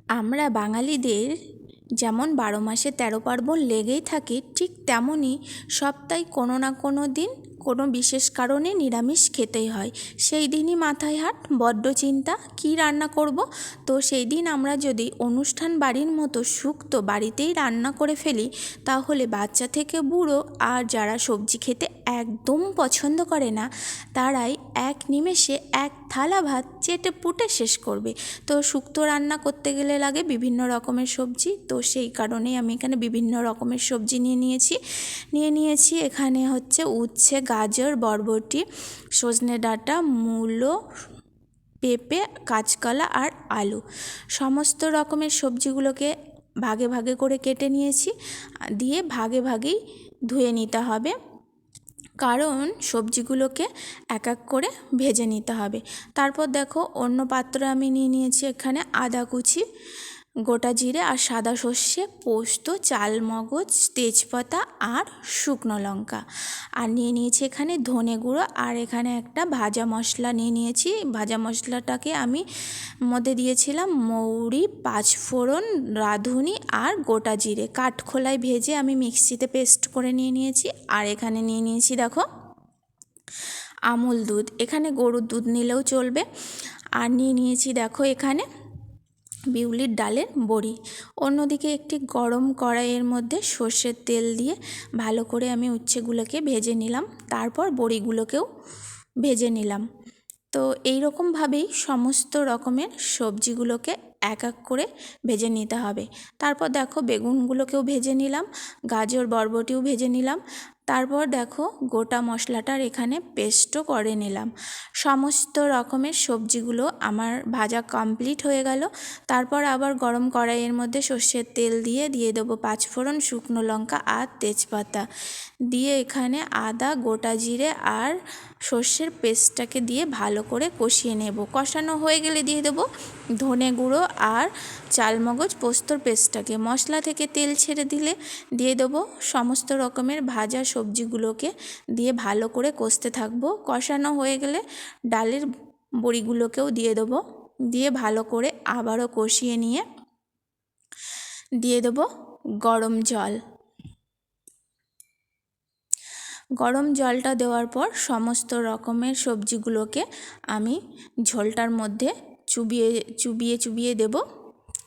আমরা বাঙালিদের যেমন ১২ মাসে ১৩ পার্বণ লেগেই থাকে, ঠিক তেমনই সপ্তাহে কোনো না কোনো দিন কোনো বিশেষ কারণে নিরামিষ খেতেই হয়। সেই দিনই মাথায় হাত, বড্ড চিন্তা কী রান্না করব। তো সেই দিন আমরা যদি অনুষ্ঠান বাড়ির মতো শুক্তো বাড়িতেই রান্না করে ফেলি, তাহলে বাচ্চা থেকে বুড়ো আর যারা সবজি খেতে একদম পছন্দ করে না, তারাই এক নিমেষে এক থালা ভাত চেটে পুটে শেষ করবে। তো শুক্তো রান্না করতে গেলে লাগে বিভিন্ন রকমের সবজি, তো সেই কারণেই আমি এখানে বিভিন্ন রকমের সবজি নিয়ে নিয়েছি এখানে হচ্ছে উচ্ছে, গাজর, বরবটি, সজনে ডাঁটা, মূলো, পেঁপে, কাঁচকলা আর আলু। সমস্ত রকমের সবজিগুলোকে ভাগে ভাগে করে কেটে নিয়েছি, দিয়ে ভাগে ভাগেই ধুয়ে নিতে হবে, কারণ সবজিগুলোকে এক এক করে ভেজে নিতে হবে। তারপর দেখো অন্য পাত্রে আমি নিয়ে নিয়েছি এখানে আদা কুচি, গোটা জিরে আর সাদা সর্ষে, পোস্ত, চালমগজ, তেজপাতা আর শুকনো লঙ্কা। আর নিয়ে নিয়েছি এখানে ধনে গুঁড়ো, আর এখানে একটা ভাজা মশলা নিয়ে নিয়েছি। ভাজা মশলাটাকে আমি মধ্যে দিয়েছিলাম মৌরি, পাঁচফোড়ন, রাঁধুনি আর গোটা জিরে কাঠখোলায় ভেজে আমি মিক্সিতে পেস্ট করে নিয়েছি। আর এখানে নিয়ে নিয়েছি দেখো আমুল দুধ, এখানে গরুর দুধ নিলেও চলবে। আর নিয়ে নিয়েছি দেখো এখানে বিউলির ডালের বড়ি। অন্যদিকে একটি গরম কড়াইয়ের মধ্যে সর্ষের তেল দিয়ে ভালো করে আমি উচ্ছেগুলোকে ভেজে নিলাম, তারপর বড়িগুলোকেও ভেজে নিলাম। তো এই রকমভাবেই সমস্ত রকমের সবজিগুলোকে এক এক করে ভেজে নিতে হবে। তারপর দেখো বেগুনগুলোকেও ভেজে নিলাম, গাজর বরবটিও ভেজে নিলাম। তারপর দেখো গোটা মশলাটার এখানে পেস্টও করে নিলাম। সমস্ত রকমের সবজিগুলো আমার ভাজা কমপ্লিট হয়ে গেল। তারপর আবার গরম কড়াইয়ের মধ্যে সর্ষের তেল দিয়ে দেবো পাঁচফোড়ন, শুকনো লঙ্কা আর তেজপাতা দিয়ে এখানে আদা, গোটা জিরে আর সর্ষের পেস্টটাকে দিয়ে ভালো করে কষিয়ে নেব। কষানো হয়ে গেলে দিয়ে দেবো ধনে গুঁড়ো আর চালমগজ পোস্তর পেস্টটাকে। মশলা থেকে তেল ছেড়ে দিলে দিয়ে দেবো সমস্ত রকমের ভাজা সবজিগুলোকে দিয়ে ভালো করে কষতে থাকবো। কষানো হয়ে গেলে ডালের বড়িগুলোকেও দিয়ে দেবো, দিয়ে ভালো করে আবারও কষিয়ে নিয়ে দিয়ে দেবো গরম জল। গরম জলটা দেওয়ার পর সমস্ত রকমের সবজিগুলোকে আমি ঝোলটার মধ্যে চুবিয়ে দেব।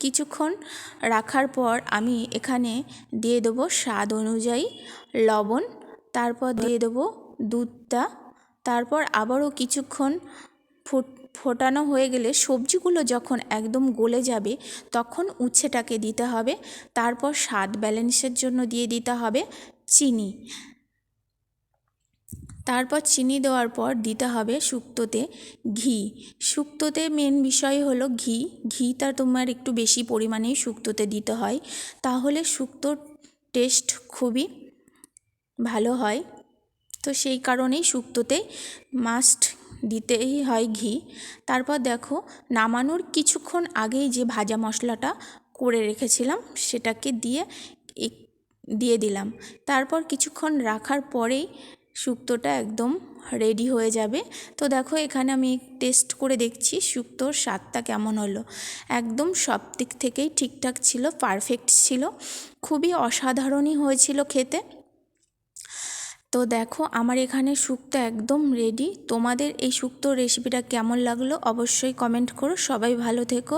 কিছুক্ষণ রাখার পর আমি এখানে দিয়ে দেবো স্বাদ অনুযায়ী লবণ, তারপর দিয়ে দেবো দুধটা। তারপর আবারও কিছুক্ষণ ফোটানো হয়ে গেলে সবজিগুলো যখন একদম গলে যাবে, তখন উচ্ছেটাকে দিতে হবে। তারপর স্বাদ ব্যালেন্সের জন্য দিয়ে দিতে হবে চিনি। তারপর চিনি দেওয়ার পর দিতে হবে শুক্তোতে ঘি। শুক্তোতে মেন বিষয় হলো ঘি। ঘিটা তোমার একটু বেশি পরিমাণেই শুক্তোতে দিতে হয়, তাহলে শুক্তোর টেস্ট খুবই ভালো হয়। তো সেই কারণেই শুক্তোতে মাস্ট দিতেই হয় ঘি। তারপর দেখো নামানোর কিছুক্ষণ আগেই যে ভাজা মশলাটা করে রেখেছিলাম সেটাকে দিয়ে দিলাম। তারপর কিছুক্ষণ রাখার পরেই শুক্তোটা একদম রেডি হয়ে যাবে। তো দেখো এখানে আমি টেস্ট করে দেখছি শুক্তোর স্বাদটা কেমন হলো। একদম সব দিক থেকেই ঠিকঠাক ছিল, পারফেক্ট ছিল, খুবই অসাধারণই হয়েছিল খেতে। তো দেখো আমার এখানে শুক্তো একদম রেডি। তোমাদের এই শুক্তোর রেসিপিটা কেমন লাগলো অবশ্যই কমেন্ট করো। সবাই ভালো থেকো।